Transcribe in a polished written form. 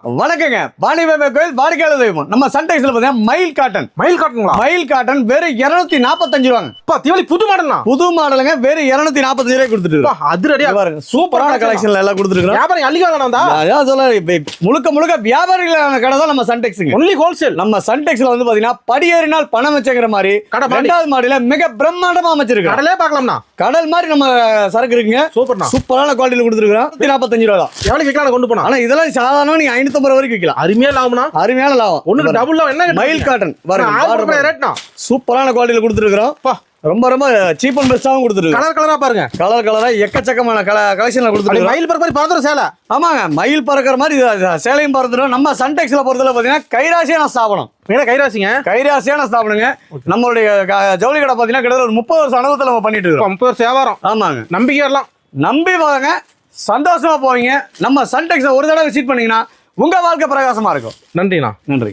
வணக்கங்க. வாணிபேமை கோயில் வாடிக்கையாளர் தெய்வம். நம்ம சன்டெக்ஸ்ல பாத்தீங்கன்னா மயில் காட்டன். மயில் காட்டனுங்களா? மயில் காட்டன் வெறும் 245 ரூபாங்க. அப்பா தீபாவளி புது மாடல்னா? புது மாடலுங்க. வெறும் 245 ரூபாய் கொடுத்துட்டு இருக்கோம். அதிரடியா பாருங்க. சூப்பரான கலெக்ஷன்ல எல்லாம் கொடுத்துட்டு இருக்கோம். வியாபாரம் அள்ளிக்காங்கடா. அதான் சொல்ல முழுக்க வியாபாரிகளான கடை தான் நம்ம சன்டெக்ஸ்ங்க. Only wholesale. நம்ம சன்டெக்ஸ்ல வந்து பாத்தீங்கன்னா படியேறினால் பணம் வச்சங்கிற மாதிரி ரெண்டாவது மாடியில மிக பிரம்மாண்டமா அமைச்சிருக்கோம். கடலே பார்க்கலாம்னா கடல் மாதிரி நம்ம சரக்கு இருக்குங்க. சூப்பர்ண்ணா. சூப்பரான குவாலிட்டில கொடுத்துருக்கோம். 145 ரூபா தான். எவ்வளவு விக்கலாம் கொண்டு போனா? ஆனா இதெல்லாம் சாதாரண நீங்க 550 வரைக்கும் விக்கலாம். அருமையா லாபம்னா? அருமையான லாபம். ஒண்ணுக்கு டபுள் லாபம். என்ன மயில் காட்டன் பாருங்க. ரேட்னா சூப்பரான குவாலிட்டில கொடுத்துருக்கோம். ரொம்ப ரொம்ப சீப் அண்ட் பெஸ்டாவும் கொடுத்துருக்கோம். கலர் கலரா பாருங்க. கலரா எக்கச்சக்கமான கலெக்ஷன்ல கொடுத்துருக்கோம். மயில் பறக்கிற மாதிரி பறந்துற சேலை. ஆமாங்க, மயில் பறக்கிற மாதிரி சேலையும் பறந்துடும். நம்ம சன்டெக்ஸ்ல பொறுத்தல பாத்தீங்கன்னா கைராசியான ஸ்தாபனம். கைராசிங்க. கைராசியான ஸ்தாபனங்க. நம்மளுடைய ஜவுளி கடை பாத்தீங்கன்னா கிட்டத்தட்ட ஒரு 30 வருஷம் அனுபவத்துல நம்ம பண்ணிட்டு இருக்கோம். 30 வருஷம் வியாபாரம். ஆமாங்க. நம்பிக்கை வரலாம். நம்பி வாங்க, சந்தோஷமா போவீங்க. நம்ம சன்டெக்ஸ்ல ஒரு தடவை விசிட் பண்ணீங்கன்னா உங்க வாழ்க்கை பிரகாசமா இருக்கும். நன்றிண்ணா. நன்றி.